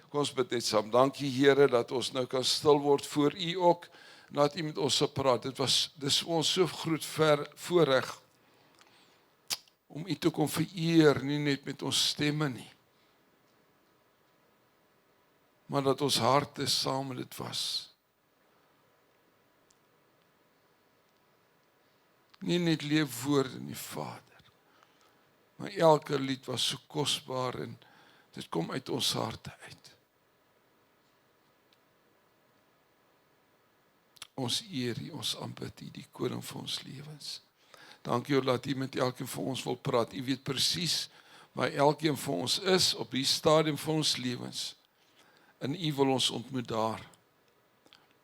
Kom ons bid net saam. Dankie Here dat ons nou kan stil word voor U ook, laat U met ons sal praat. Dis ons so groot voorreg om U te kom vereer, nie net met ons stemme nie, maar dat ons harte saam met dit was. Nie net leefwoorde nie, Vader, maar elke lied was so kosbaar en dit kom uit ons harte uit. Ons eer U, ons aanbid U, die koning van ons lewens. Dankie U dat U met elkeen van ons wil praat. U weet presies waar elkeen van ons is op die stadium van ons lewens. En U wil ons ontmoet daar.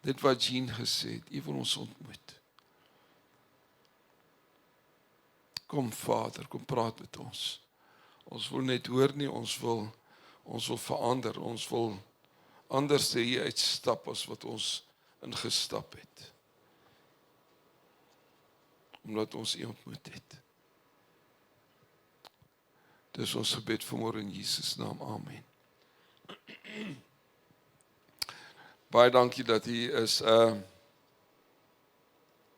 Dit wat Jean gesê het, U wil ons ontmoet. Kom Vader, kom praat met ons. Ons wil net hoor nie, ons wil verander, ons wil anders sê hier uitstap as wat ons ingestap het. Omdat ons U ontmoet het. Dis ons gebed vanmôre in Jesus naam, amen. Baie dankie dat U is.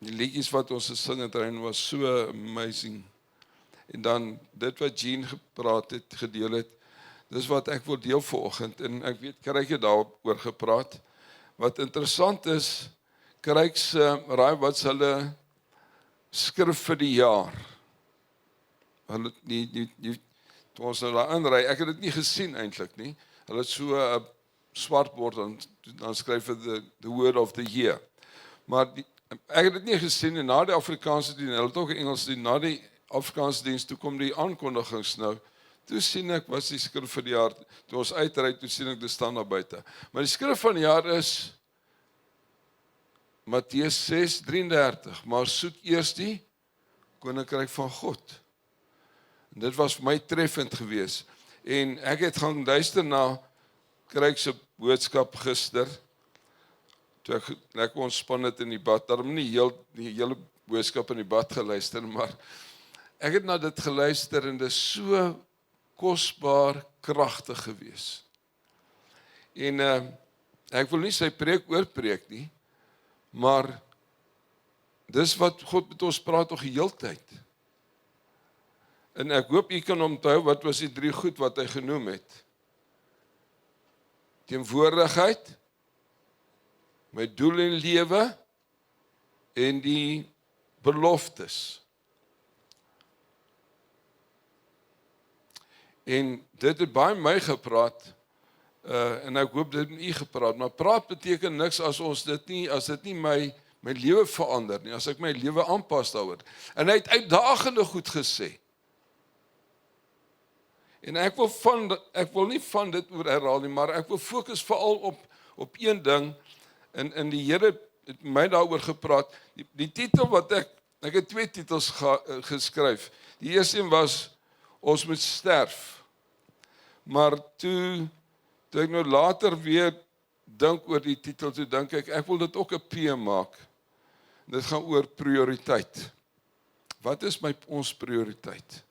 Die liedjies wat ons gesing het erin was so amazing. En dan dit wat Jean gepraat het, gedeel het, dis wat ek wil deel vanoggend. En ek weet Kryk het daaroor gepraat. Wat interessant is, Kryk se raai wat hulle skrif vir die jaar. Hulle toe ons nou daar inry, ek het dit nie gesien eintlik nie. Hulle het so 'n swart bord en dan skryf hulle the word of the year. Maar ek het dit nie gesien en na die Afrikaanse diens, hulle het ook Engels diens, na die Afrikaanse diens toe kom die aankondigings nou. Toe sien ek wat die skrif vir die jaar. Toe ons uitry, toe sien ek dit staan daar buite. Maar die skrif van die jaar is Matteus 6:33, maar soek eers die koninkryk van God. En dit was vir my treffend geweest. En ek het gaan luister na Kryk se boodskap gister. Toe ek lekker ontspan het in die bad. Daarom nie die hele boodskap in die bad geluister, maar ek het na dit geluister en dit is so kosbaar kragtig geweest. En ek wil nie sy preek oorpreek nie, maar dis wat God met ons praat nog die hele tyd. En ek hoop u kan onthou wat was die 3 goed wat hy genoem het. Teenwoordigheid, my doel in lewe en die beloftes. En dit het baie my gepraat, en ek hoop dit het met u gepraat, maar praat beteken niks as dit nie my lewe verander nie, as ek my lewe aanpas daaroor. En hy het uitdagende goed gesê. En ek wil nie van dit oor herhaal nie, maar ek wil fokus veral op een ding, en die Here het my daaroor gepraat. Die titel wat ek het 2 titels geskryf. Die eerste een was, ons moet sterf. Maar toe ek nou later weer dink oor die titel, toe dink ek wil dit ook 'n P maak. Dit gaan oor prioriteit. Wat is ons prioriteit?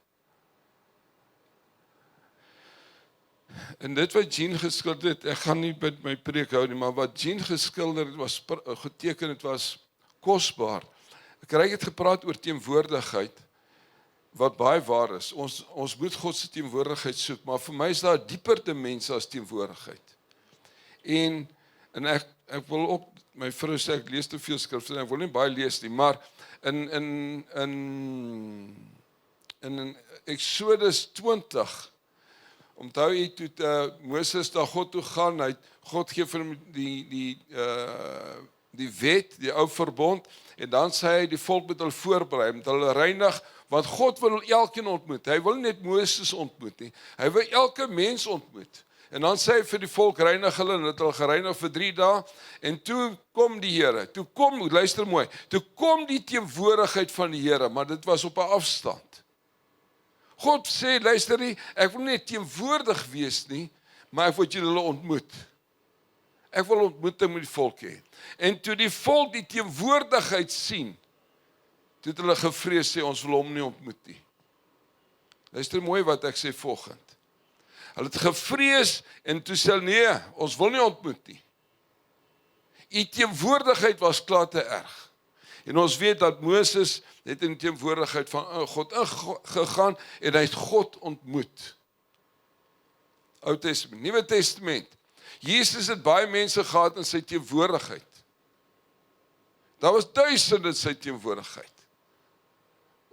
En dit wat Jean geskilder het, ek gaan nie by my preek hou nie, maar wat Jean geskilder het, was geteken, het was kosbaar. Ek het gepraat oor teenwoordigheid, wat baie waar is. Ons moet God se teenwoordigheid soek, maar vir my is daar 'n dieper dimensie as teenwoordigheid. En ek wil ook, my vrou sê ek lees te veel skrif, en ek wil nie baie lees nie, maar in Exodus 20, onthou jy toe Moses na God toe gaan, God gee vir hom die wet, die ou verbond, en dan sê hy die volk moet hulle voorberei, moet hulle reinig, want God wil elkeen ontmoet. Hy wil nie net Moses ontmoet nie, hy wil elke mens ontmoet. En dan sê hy vir die volk, reinig hulle, en het hulle gereinig vir 3 dae, en toe kom die Here, luister mooi, toe kom die teenwoordigheid van die Here, maar dit was op 'n afstand. God sê, luister nie, ek wil nie teenwoordig wees nie, maar ek wil julle ontmoet. Ek wil ontmoeting met die volk hê. En toe die volk die teenwoordigheid sien, toe het hulle gevrees, sê ons wil hom nie ontmoet nie. Luister mooi wat ek sê volgend. Hulle het gevrees en toe sê hulle, nee, ons wil nie ontmoet nie. Die teenwoordigheid was klaar te erg. En ons weet dat Moses het in die teenwoordigheid van God ingegaan en hy het God ontmoet. Ou Testament, Nuwe Testament. Jesus het baie mense gehad in sy teenwoordigheid. Daar was duisende in sy teenwoordigheid.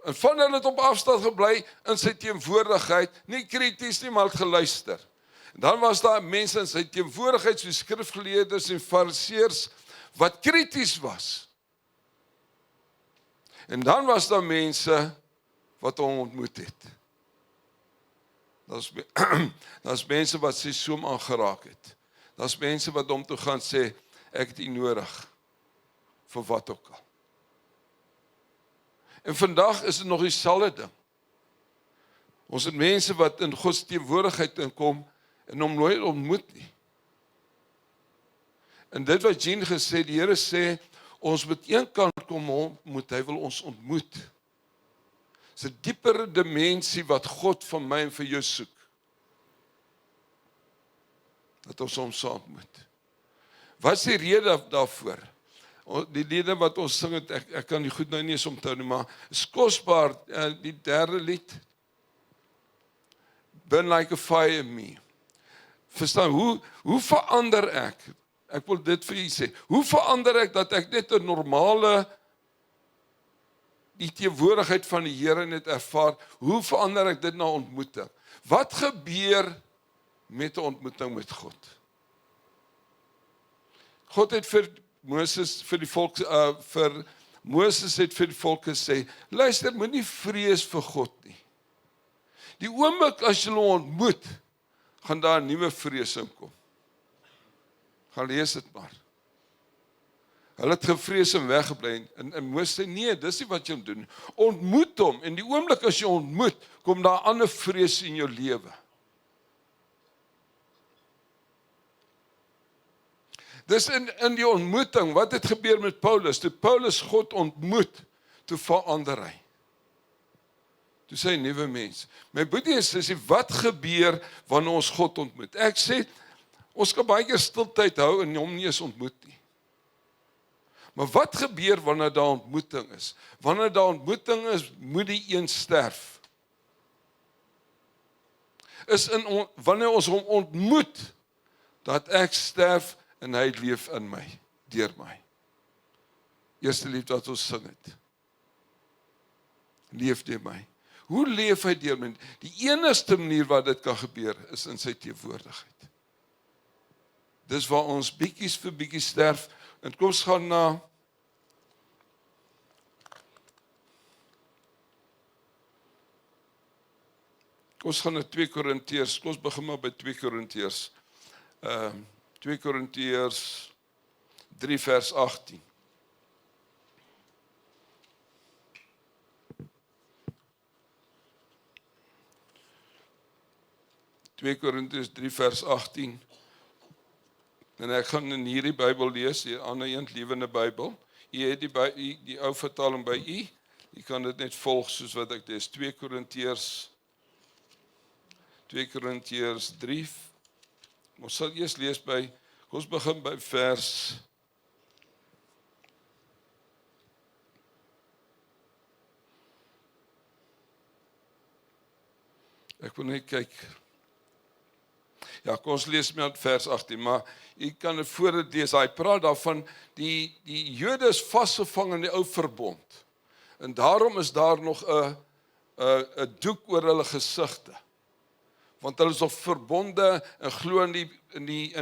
En van hulle het op afstand gebly in sy teenwoordigheid, nie krities nie, maar het geluister. En dan was daar mense in sy teenwoordigheid, soos skrifgeleerders en fariseërs, wat krities was. En dan was daar mense wat hom ontmoet het. Daar's mense wat sy soom aangeraak het. Daar's mense wat hom toe gaan sê, ek het u nodig, vir wat ook al. En vandag is dit nog dieselfde ding. Ons het mense wat in God se teenwoordigheid inkom, en hom nooit ontmoet nie. En dit wat Jean gesê, die Here sê, ons moet een kant kom ontmoet, hy wil ons ontmoet. Dis 'n diepere dimensie wat God van my en vir jou soek. Dat ons hom saam ontmoet. Wat is die rede daarvoor? Die liede wat ons sing het, ek kan die goed nou nie eens onthou nie, maar is kosbaar, die derde lied. Burn like a fire in me. Verstaan, hoe verander ek? Ek wil dit vir julle sê. Hoe verander ek dat ek net 'n normale die teenwoordigheid van die Here net ervaar? Hoe verander ek dit na ontmoeting? Wat gebeur met 'n ontmoeting met God? God het vir Moses het vir die volk gesê, luister, moenie vrees vir God nie. Die oomblik as jy hom ontmoet, gaan daar 'n nuwe vrees inkom. Gaan lees dit maar. Hulle het gevrees en weggebly, en Moses sê, nee, dis nie wat jy moet doen. Ontmoet hom, en die oomblik as jy ontmoet, kom daar ander vrees in jou lewe. Dis in die ontmoeting, wat het gebeur met Paulus? Toe Paulus God ontmoet, toe verander hy. Toe sê hy nuwe mens. My boetie en sussie, wat gebeur wanneer ons God ontmoet? Ek sê, ons kan baie keer stiltyd hou en hom nie eens ontmoet nie. Maar wat gebeur wanneer daar ontmoeting is? Wanneer daar ontmoeting is, moet die een sterf. Wanneer ons hom ontmoet, dat ek sterf en hy leef in my, deur my. Eerste lied wat ons sing het. Leef deur my. Hoe leef hy deur my? Die enigste manier waar dit kan gebeur, is in sy teenwoordigheid. Dis waar ons bietjies vir bietjie sterf, en kom ons gaan na ons gaan na 2 Korintiërs, ons begin maar by 2 Korintiërs 2 Korintiërs 3 vers 18. Twee Korintiërs 3 vers 18. En ek gaan in hierdie Bybel lees, die ander een Lewende Bybel. Jy het die ou vertaling by u. Jy kan dit net volg soos wat ek lees. 2 Korintiërs 3. Ons sal eers lees ons begin by vers ek wil net kyk. Ja, kom ons lees met vers 18, maar jy kan dit voor dit lees. Hy praat daarvan, die Jode is vasgevang in die ou verbond. En daarom is daar nog 'n doek oor hulle gesigte. Want hulle is nog verbonde en glo in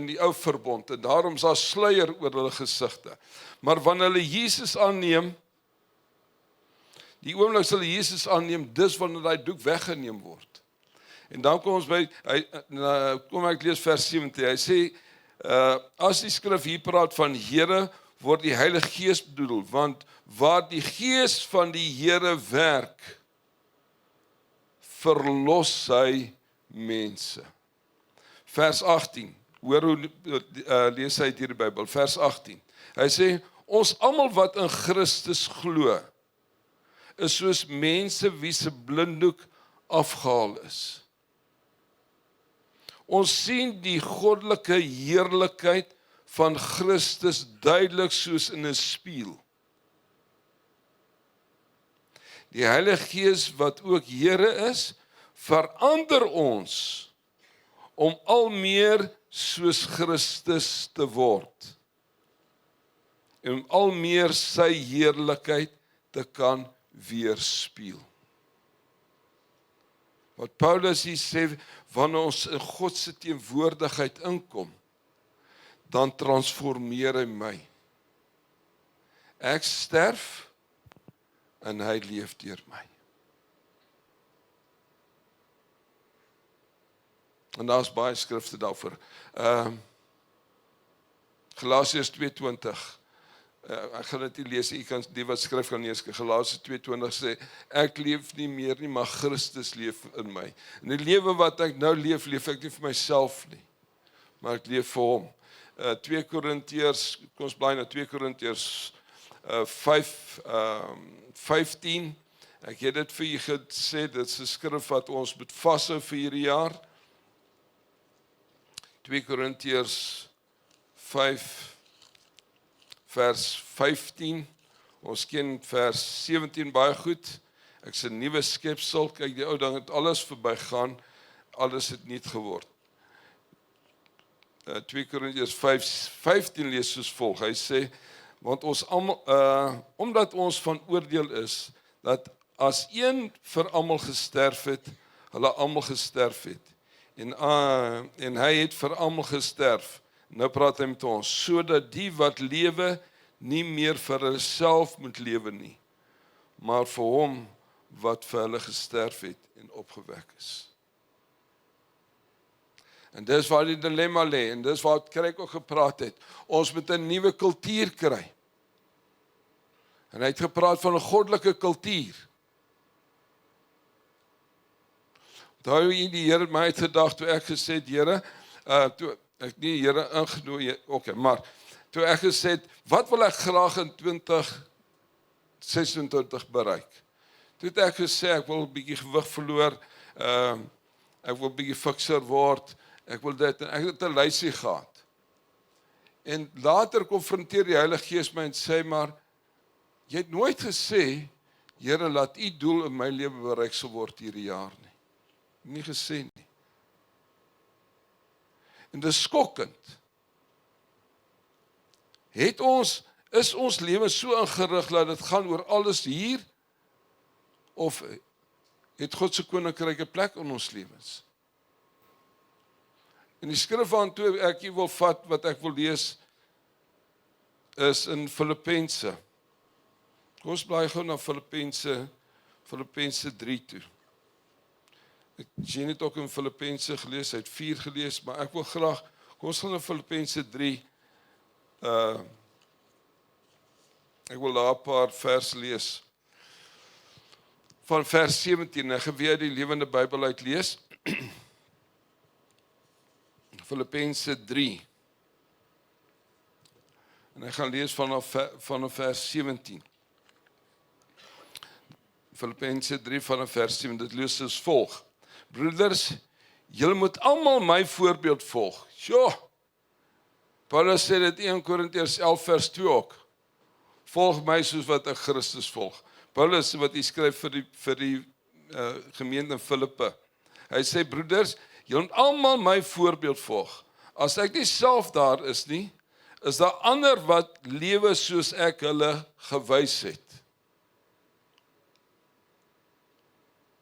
die ou verbond. En daarom is daar sluier oor hulle gesigte. Maar wanneer hulle Jesus aanneem, die oomblik as hulle Jesus aanneem, dis wanneer daai doek weggeneem word. En dan kom ons kom ek lees vers 17, hy sê, as die skrif hier praat van Here, word die Heilige Gees bedoel, want waar die Gees van die Here werk, verlos hy mense. Vers 18, hoor hoe lees hy hier die Bybel, vers 18, hy sê, ons almal wat in Christus glo, is soos mense wie se blinddoek afgehaal is. Ons sien die goddelike heerlikheid van Christus duidelik soos in 'n spieël. Die Heilige Gees wat ook Here is, verander ons om al meer soos Christus te word. En om al meer sy heerlikheid te kan weerspieël. Wat Paulus hier sê, wanneer ons in God se teenwoordigheid inkom, dan transformeer hy my. Ek sterf en hy leef deur my. En daar's baie skrifte daarvoor. Galasiërs 2:20. Ek gaan dit nie lees, u kan die wat skryf kan lees. Galasiërs 2:20 sê, ek leef nie meer nie, maar Christus leef in my. En die lewe wat ek nou leef, leef ek nie vir myself nie, maar ek leef vir hom. 2 Korintiërs, kom ons blaai na 2 Korintiërs 5:15. Ek het dit vir julle gesê, dit is 'n skrif wat ons moet vashou vir hierdie jaar. 2 Korintiërs 5 vers 15. Ons ken vers 17 baie goed. Ek is 'n nuwe skepsel. Kyk, die ou ding het alles verbygaan. Alles het nuut geword. 2 Korintiërs 5:15 lees soos volg. Hy sê, want ons almal, omdat ons van oordeel is, dat as een vir almal gesterf het, hulle almal gesterf het. En hy het vir almal gesterf. Nou praat hy met ons, sodat die wat lewe nie meer vir hulself moet lewe nie, maar vir hom wat vir hulle gesterf het en opgewek is. En dis waar die dilemma lê, en dis waar Kerk ook gepraat het. Ons moet 'n nuwe kultuur kry. En hy het gepraat van 'n goddelike kultuur. Onthou jy die Here my het gedag toe ek gesê het, Here, toe ek nie Here ingenooi, okay, maar toe ek gesê het, wat wil ek graag in 2026 bereik? Toe het ek gesê, ek wil 'n bietjie gewig verloor, ek wil 'n bietjie fikser word, ek wil dit, en ek het 'n lysie gehad. En later konfronteer die Heilige Gees my en sê, maar, jy het nooit gesê, Here, laat u doel in my lewe bereik sal word hierdie jaar nie. Nie gesê nie. En dit is skokkend. Is ons lewe so ingerig dat dit gaan oor alles hier, of het God se koninkryk 'n plek in ons lewens? En die skrif waartoe ek wil vat, wat ek wil lees, is in Filippense. Kom ons blaai gou na Filippense 3 toe. Ek het ook in Filippense gelees, hy het 4 gelees, maar ek wil graag, kom ons gaan na Filippense 3, ek wil daar 'n paar vers lees, van vers 17, ek gaan weer die Lewende Bybel uit lees, Filippense 3, en ek gaan lees vanaf vers 17, Filippense 3 vanaf vers 17, dit lees soos volg, broeders, julle moet almal my voorbeeld volg. Sjoe, Paulus sê dit 1 Korintiërs 11 vers 2 ook. Volg my soos wat ek Christus volg. Paulus wat hy skryf vir die gemeente in Filippe. Hy sê, broeders, julle moet almal my voorbeeld volg. As ek nie self daar is nie, is daar ander wat lewe soos ek hulle gewys het.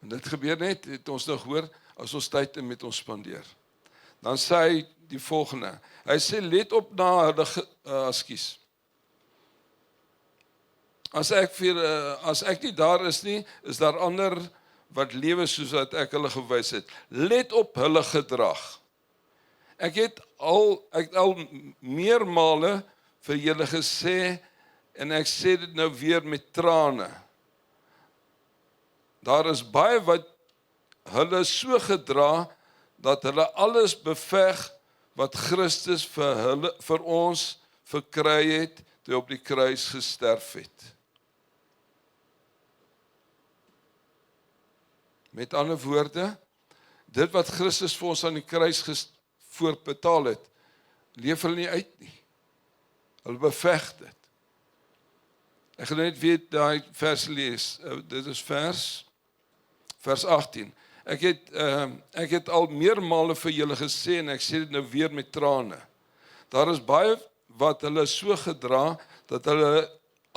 En dit gebeur net, het ons nou gehoor, as ons tyd met ons spandeer. Dan sê hy die volgende, hy sê, let op na hulle, as ek nie daar is nie, is daar ander wat lewe soos wat ek hulle gewys het. Let op hulle gedrag. Ek het al meermale vir julle gesê, en ek sê dit nou weer met trane, daar is baie wat hulle so gedra, dat hulle alles beveg wat Christus vir ons verkry het, toe hy op die kruis gesterf het. Met ander woorde, dit wat Christus vir ons aan die kruis voorbetaal het, leef hulle nie uit nie. Hulle beveg dit. Ek gaan net weer daai vers lees. Dit is vers 18. Ek het al meermale vir julle gesê, en ek sê dit nou weer met trane. Daar is baie wat hulle so gedra, dat hulle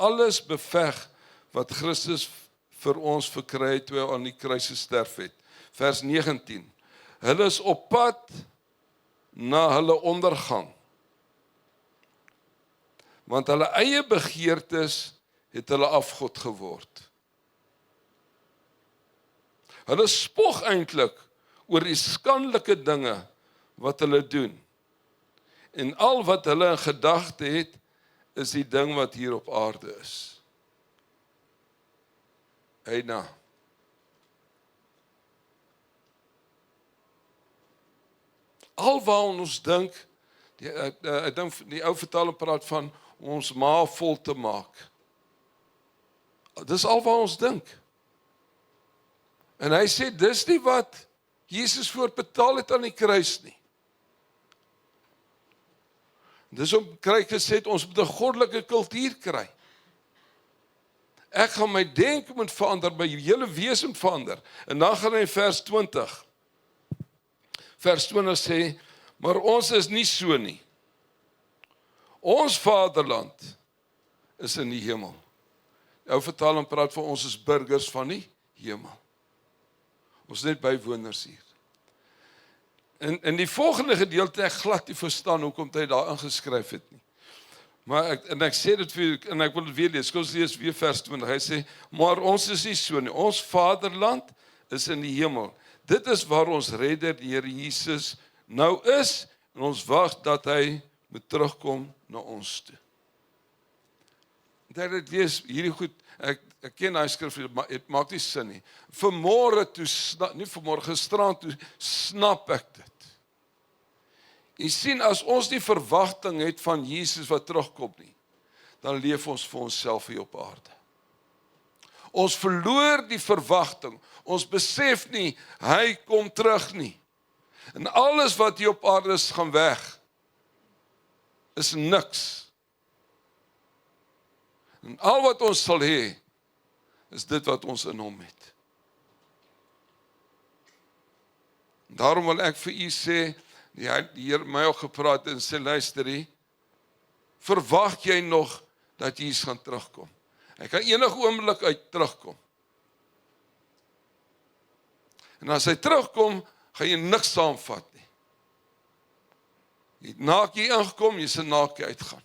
alles beveg wat Christus vir ons verkry het, toe hy aan die kruis gesterf het. Vers 19. Hulle is op pad na hulle ondergang, want hulle eie begeertes het hulle afgod geword. Hulle spog eintlik oor die skandelike dinge wat hulle doen. En al wat hulle in gedagte het, is die ding wat hier op aarde is. Eina. Alwaar ons dink, ek dink die ou vertaling praat van ons maag vol te maak. Dis alwaar ons dink. En hy sê, dis nie wat Jesus voorbetaal het aan die kruis nie. Dis om kry gesê, ons moet 'n goddelike kultuur kry. Ek gaan my denke moet verander, my hele wese moet verander. En dan gaan hy vers 20. Vers 20 sê, maar ons is nie so nie. Ons vaderland is in die hemel. Die ou vertaling praat van ons is burgers van die hemel. Ons is net bywoners hier. In die volgende gedeelte, ek glad nie verstaan hoekom hy daar ingeskryf het nie. Maar ek sê dit vir julle, en ek wil dit weer lees, kom ons lees weer vers 20, hy sê, maar ons is nie so nie, ons vaderland is in die hemel. Dit is waar ons redder, die Here Jesus, nou is, en ons wag dat hy moet terugkom na ons toe. Dit lees hierdie goed, ek ken hy skrif, maar het maak nie sin nie. Gisteraan toe snap ek dit. Jy sien, as ons die verwagting het van Jesus wat terugkom nie, dan leef ons vir onsself hier op aarde. Ons verloor die verwagting, ons besef nie, hy kom terug nie. En alles wat hier op aarde is, gaan weg. Is niks. En al wat ons sal hê, is dit wat ons in hom het. Daarom wil ek vir u sê, die Heer my ook gepraat en sê, luister hier, verwag jy nog dat Jesus gaan terugkom? Hy kan enige oomblik uit terugkom. En as hy terugkom, gaan jy niks saamvat nie. Jy het naak hier ingekom, jy sal naak uitgaan.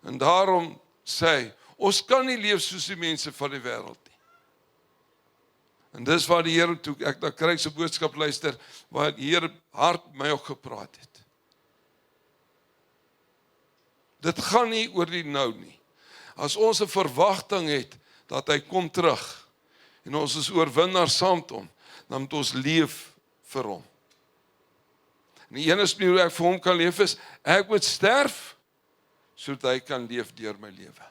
En daarom sê hy, ons kan nie leef soos die mense van die wêreld nie. En dis waar die Here toe, ek na kry sy boodskap luister, waar die Here hard my ook gepraat het. Dit gaan nie oor die nou nie. As ons 'n verwagting het, dat hy kom terug, en ons is oorwinnaar saam met hom, dan moet ons leef vir hom. En die enigste manier hoe ek vir hom kan leef is, ek moet sterf, sodat hy kan leef deur my lewe.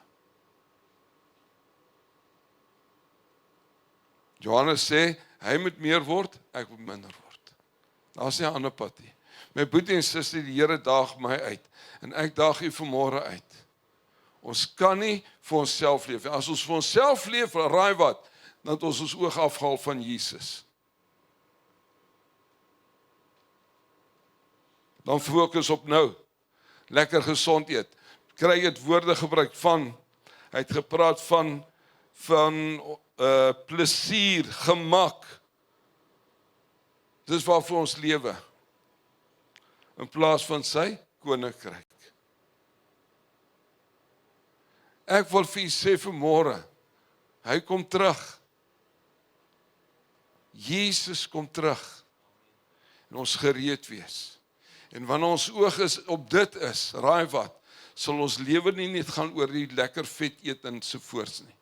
Johannes sê, hy moet meer word, ek moet minder word. Daar is nie 'n ander pad nie. My boetie en suster, die Here daag my uit, en ek daag u vanmôre uit. Ons kan nie vir onsself leef. As ons vir onsself leef, raai wat, dan het ons oog afgehaal van Jesus. Dan fokus op nou. Lekker gesond eet. Kry het woorde gebruik van, hy het gepraat van plesier, gemak. Dis waarvoor ons lewe. In plaas van sy koninkryk. Ek wil vir u sê vanmôre, hy kom terug. Jesus kom terug. En ons gereed wees. En wanneer ons oog is op dit is, raai wat, sal ons lewe nie net gaan oor die lekker vet eet en sovoorts nie.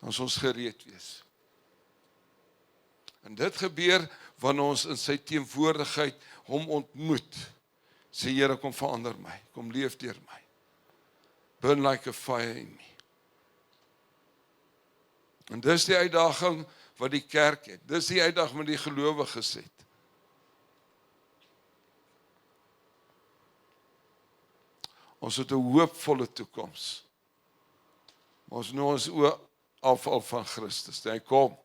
Dan sal ons gereed wees. En dit gebeur wanneer ons in sy teenwoordigheid hom ontmoet. Sê Here, kom verander my, kom leef deur my. Burn like a fire in me. En dis die uitdaging wat die kerk het. Dis die uitdaging met die gelowiges het. Ons het 'n hoopvolle toekoms. Maar ons nou ons oë afval van Christus. Hy kom.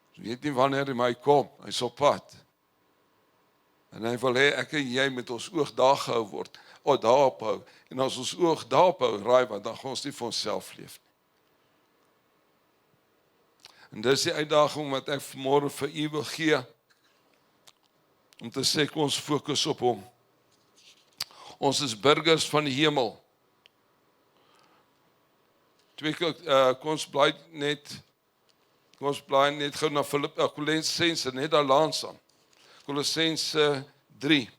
Ons weet nie wanneer hy kom. Hy's op pad. En hy wil hê ek en jy met ons oog daar gehou word. Daarop hou. En as ons oog daarop hou, want dan gaan ons nie vir onsself leef nie. En dis die uitdaging wat ek vanmôre vir u wil gee. Om te sê, kom ons fokus op hom. Ons is burgers van die hemel. Kom ons bly net gou na Kolossense, net daar langs aan. Kolossense 3.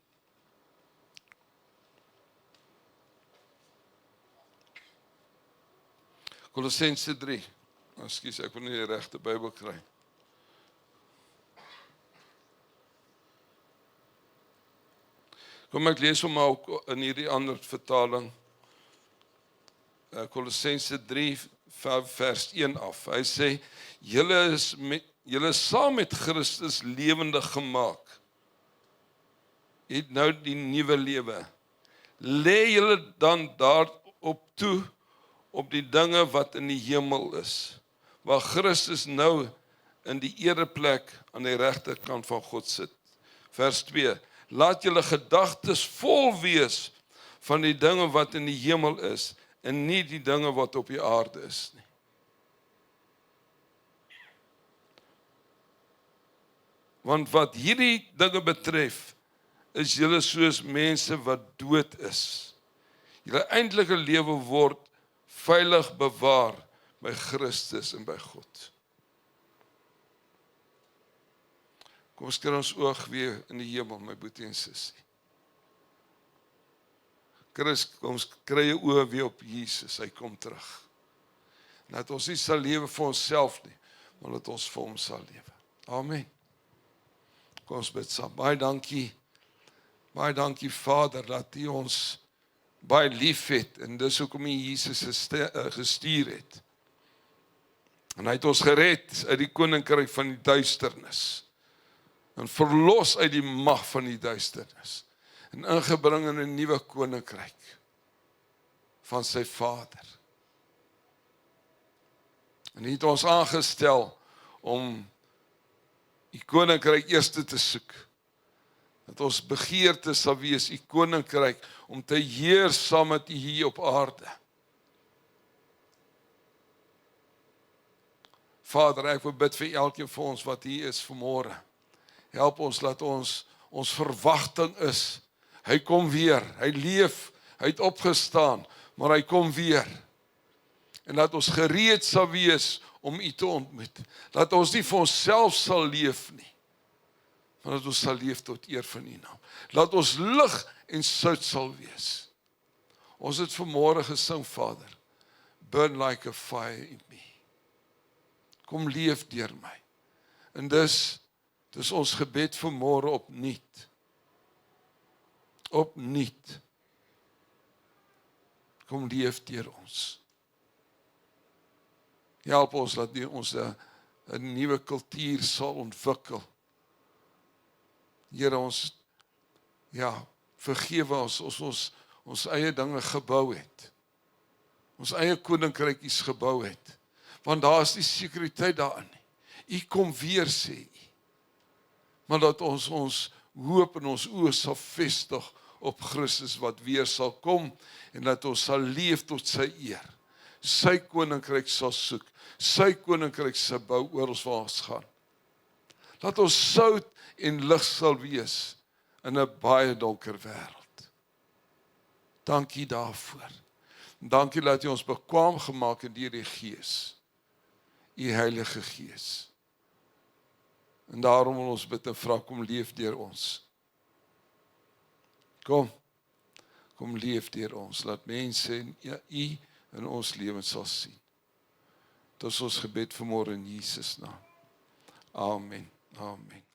Kolossense 3. Ekskuus, ek wil nie die regte Bybel kry. Kom ek lees hom ook in hierdie ander vertaling. Kolossense 3 vers 1 af. Hy sê, julle is saam met Christus lewendig gemaak. Het nou die nuwe lewe. Lê julle dan daarop toe, op die dinge wat in die hemel is, waar Christus nou in die ereplek aan die regterkant van God sit. Vers 2. Laat julle gedagtes vol wees van die dinge wat in die hemel is, en nie die dinge wat op die aarde is nie. Want wat hierdie dinge betref, is julle soos mense wat dood is. Julle eintlike lewe word veilig bewaar by Christus en by God. Kom ons kry ons oog weer in die hemel, my boetie en sussie. Kom ons kry jou oë weer op Jesus, hy kom terug. En dat ons nie sal lewe vir onsself nie, maar dat ons vir hom sal lewe. Amen. Kom ons bid saam. Baie dankie Vader, dat U ons baie lief het, en dis hoekom U Jesus gestuur het. En hy het ons gered uit die koninkryk van die duisternis, en verlos uit die mag van die duisternis, en ingebring in 'n nuwe koninkryk van sy Vader. En hy het ons aangestel om die koninkryk eerste te soek, dat ons begeerte sal wees, die koninkryk, om te heers saam met U hier op aarde. Vader, ek wil bid vir elkeen van ons wat hier is vanmôre. Help ons, laat ons verwagting is, hy kom weer, hy leef, hy het opgestaan, maar hy kom weer. En laat ons gereed sal wees om U te ontmoet. Laat ons nie vir onsself sal leef nie, maar dat ons sal leef tot eer van U naam. Laat ons lig en sout sal wees. Ons het vanmôre gesing, Vader, burn like a fire in me. Kom leef deur my. En dis ons gebed vanmôre opnuut. Opnuut. Kom leef deur ons. Help ons dat ons 'n nuwe kultuur sal ontwikkel. Here, ons vergewe ons eie dinge gebou het. Ons eie koninkrykies gebou het. Want daar is nie sekuriteit daarin nie. U kom weer, sê U. Maar dat ons hoop en ons oë sal vestig op Christus wat weer sal kom, en dat ons sal leef tot sy eer. Sy koninkryk sal soek, sy koninkryk sal bou oor ons waar ons gaan. Dat ons sout en lig sal wees in 'n baie donker wêreld. Dankie daarvoor. Dankie dat U ons bekwaam gemaak het deur die Gees, U Heilige Gees. En daarom wil ons bid en vra, kom leef deur ons. Kom leef deur ons. Laat mense U in ons lewens sal sien. Dit is ons gebed vanmôre in Jesus naam. Amen. Amen.